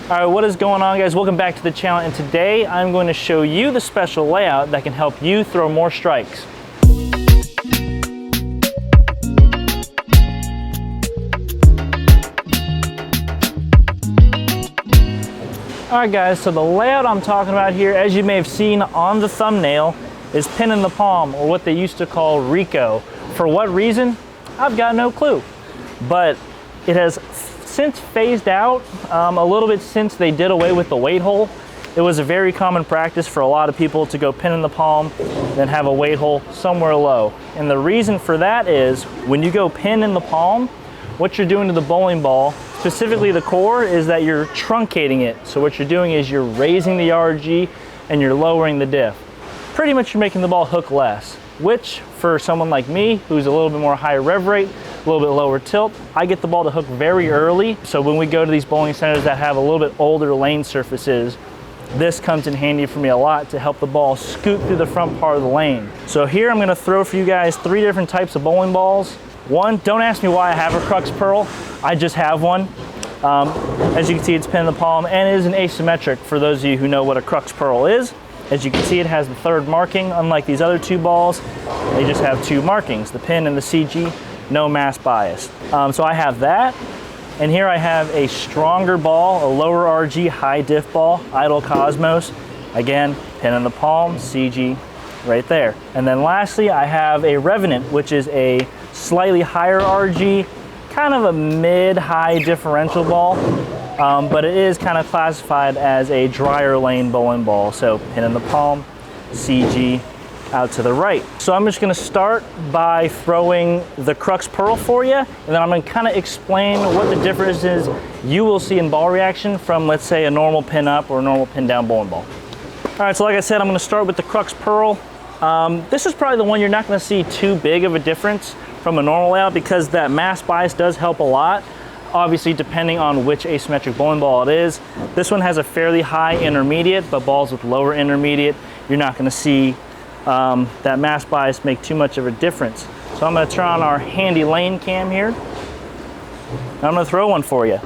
All right, what is going on, guys? Welcome back to the channel, and today I'm going to show you the special layout that can help you throw more strikes. All right, guys, so the layout I'm talking about here, as you may have seen on the thumbnail, is pin in the palm, or what they used to call Rico. For what reason? I've got no clue, but it has since phased out a little bit since they did away with the weight hole. It was a very common practice for a lot of people to go pin in the palm, then have a weight hole somewhere low. And the reason for that is when you go pin in the palm, what you're doing to the bowling ball, specifically the core, is that you're truncating it. So what you're doing is you're raising the RG and you're lowering the diff. Pretty much you're making the ball hook less, which for someone like me, who's a little bit more higher rev rate, a little bit lower tilt, I get the ball to hook very early. So when we go to these bowling centers that have a little bit older lane surfaces, this comes in handy for me a lot to help the ball scoot through the front part of the lane. So here I'm gonna throw for you guys 3 different types of bowling balls. One, don't ask me why I have a crux pearl, I just have one. As you can see, it's pin in the palm and it is an asymmetric for those of you who know what a crux pearl is. As you can see, it has the 3rd marking. Unlike these other 2 balls, they just have 2 markings, the pin and the CG, no mass bias. So I have that. And here I have a stronger ball, a lower RG, high diff ball, Idol Cosmos. Again, pin in the palm, CG right there. And then lastly, I have a Revenant, which is a slightly higher RG, kind of a mid-high differential ball. But it is kind of classified as a drier lane bowling ball. So pin in the palm, CG out to the right. So I'm just gonna start by throwing the crux pearl for you, and then I'm gonna kind of explain what the difference is you will see in ball reaction from, let's say, a normal pin up or a normal pin down bowling ball. All right, so like I said, I'm gonna start with the crux pearl. This is probably the one you're not gonna see too big of a difference from a normal layout because that mass bias does help a lot. Obviously, depending on which asymmetric bowling ball it is. This one has a fairly high intermediate, but balls with lower intermediate, you're not gonna see that mass bias make too much of a difference. So I'm gonna turn on our handy lane cam here. I'm gonna throw one for you.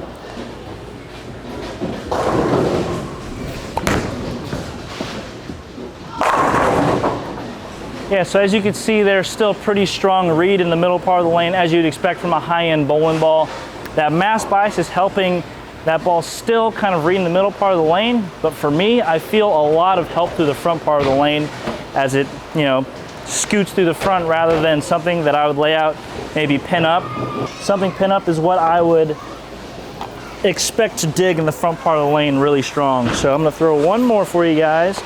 Yeah, so as you can see, there's still pretty strong read in the middle part of the lane, as you'd expect from a high-end bowling ball. That mass bias is helping that ball still kind of read in the middle part of the lane, but for me, I feel a lot of help through the front part of the lane as it, scoots through the front rather than something that I would lay out maybe pin up. Something pin up is what I would expect to dig in the front part of the lane really strong. So I'm gonna throw one more for you guys.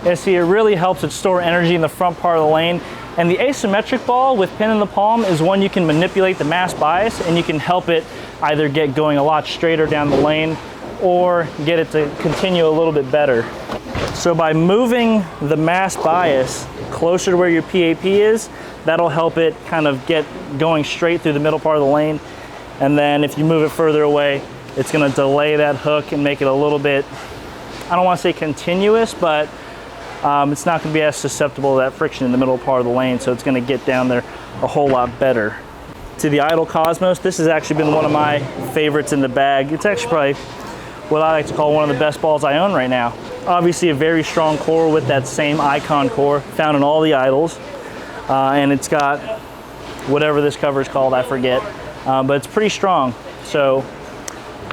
And see, it really helps it store energy in the front part of the lane. And the asymmetric ball with pin in the palm is one you can manipulate the mass bias and you can help it either get going a lot straighter down the lane or get it to continue a little bit better. So by moving the mass bias closer to where your PAP is, that'll help it kind of get going straight through the middle part of the lane. And then if you move it further away, it's gonna delay that hook and make it a little bit, I don't wanna say continuous, but it's not going to be as susceptible to that friction in the middle part of the lane, so it's going to get down there a whole lot better. To the Idol Cosmos, this has actually been one of my favorites in the bag. It's actually probably what I like to call one of the best balls I own right now. Obviously a very strong core with that same icon core found in all the Idols, and it's got whatever this cover is called, I forget, but it's pretty strong. So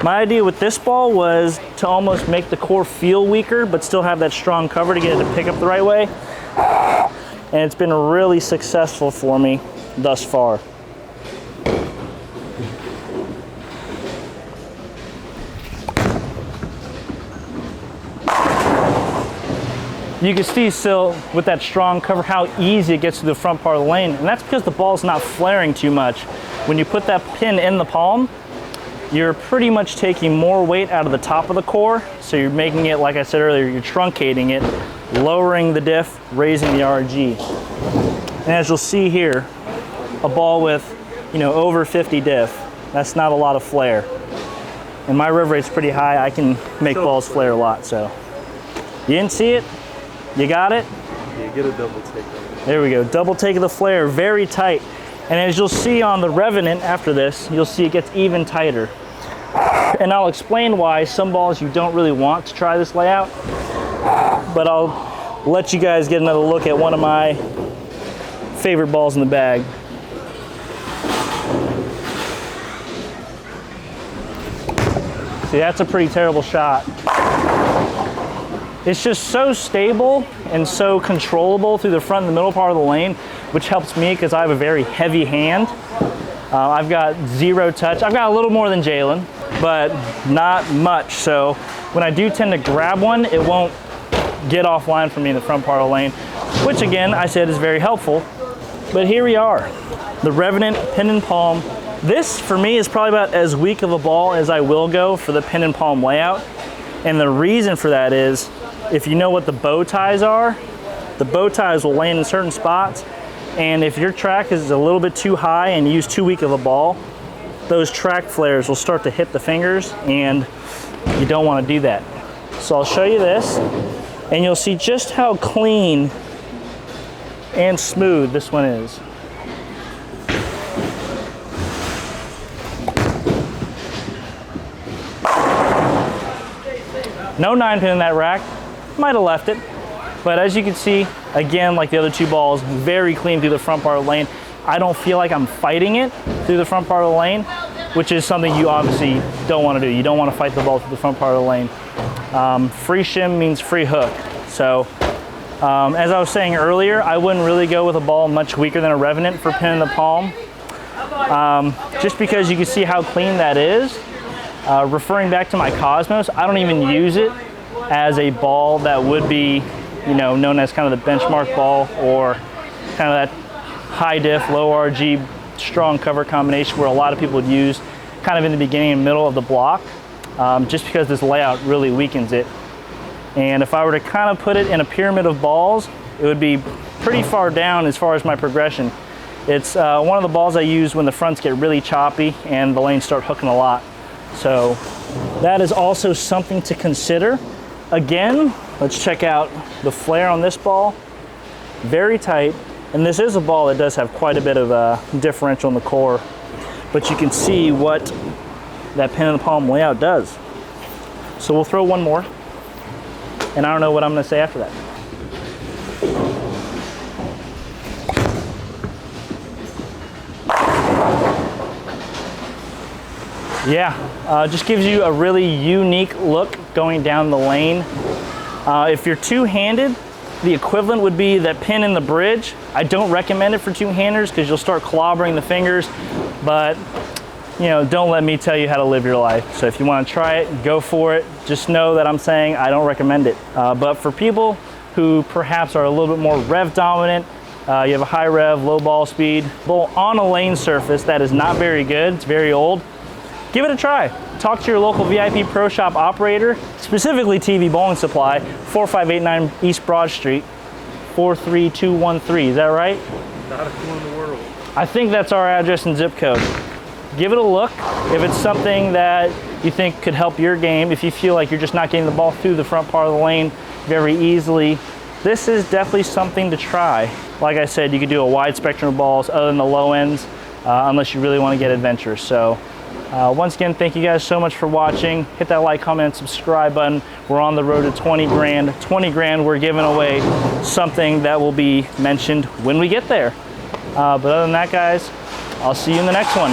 my idea with this ball was to almost make the core feel weaker, but still have that strong cover to get it to pick up the right way. And it's been really successful for me thus far. You can see still with that strong cover how easy it gets to the front part of the lane. And that's because the ball's not flaring too much. When you put that pin in the palm, you're pretty much taking more weight out of the top of the core. So you're making it, like I said earlier, you're truncating it, lowering the diff, raising the RG. And as you'll see here, a ball with, over 50 diff, that's not a lot of flare. And my rev rate's pretty high. I can make balls flare a lot, so. You didn't see it? You got it? Yeah, get a double take of it. There we go, double take of the flare, very tight. And as you'll see on the Revenant after this, you'll see it gets even tighter. And I'll explain why some balls you don't really want to try this layout, but I'll let you guys get another look at one of my favorite balls in the bag. See, that's a pretty terrible shot. It's just so stable and so controllable through the front and the middle part of the lane, which helps me because I have a very heavy hand. I've got zero touch. I've got a little more than Jalen, but not much. So when I do tend to grab one, it won't get offline from me in the front part of the lane, which again, I said is very helpful. But here we are, the Revenant pin and palm. This for me is probably about as weak of a ball as I will go for the pin and palm layout. And the reason for that is, if you know what the bow ties are, the bow ties will land in certain spots. And if your track is a little bit too high and you use too weak of a ball, those track flares will start to hit the fingers, and you don't want to do that. So I'll show you this, and you'll see just how clean and smooth this one is. No 9-pin in that rack. Might have left it. But as you can see, again, like the other two balls, very clean through the front part of the lane. I don't feel like I'm fighting it through the front part of the lane, which is something you obviously don't want to do. You don't want to fight the ball through the front part of the lane. Free shim means free hook. So as I was saying earlier, I wouldn't really go with a ball much weaker than a Revenant for pin in the palm. Just because you can see how clean that is. Referring back to my Cosmos, I don't even use it as a ball that would be, you know, known as kind of the benchmark ball, or kind of that high diff, low RG, strong cover combination where a lot of people would use kind of in the beginning and middle of the block, just because this layout really weakens it. And if I were to kind of put it in a pyramid of balls, it would be pretty far down as far as my progression. It's one of the balls I use when the fronts get really choppy and the lanes start hooking a lot. So that is also something to consider. Again, let's check out the flare on this ball. Very tight. And this is a ball that does have quite a bit of a differential in the core, but you can see what that pin in the palm layout does. So we'll throw one more, and I don't know what I'm going to say after that. Yeah, just gives you a really unique look going down the lane. If you're two-handed, the equivalent would be that pin in the bridge. I don't recommend it for two-handers because you'll start clobbering the fingers, but you know, don't let me tell you how to live your life. So if you want to try it, go for it. Just know that I'm saying I don't recommend it. But for people who perhaps are a little bit more rev dominant, you have a high rev, low ball speed, ball on a lane surface that is not very good, it's very old, give it a try. Talk to your local VIP Pro Shop operator, specifically TV Bowling Supply, 4589 East Broad Street, 43213. Is that right? Not a clue in the world. I think that's our address and zip code. Give it a look. If it's something that you think could help your game, if you feel like you're just not getting the ball through the front part of the lane very easily, this is definitely something to try. Like I said, you could do a wide spectrum of balls other than the low ends, unless you really want to get adventurous. So once again, thank you guys so much for watching. Hit that like, comment, and subscribe button. We're on the road to 20 grand. 20 grand, we're giving away something that will be mentioned when we get there. But other than that, guys, I'll see you in the next one.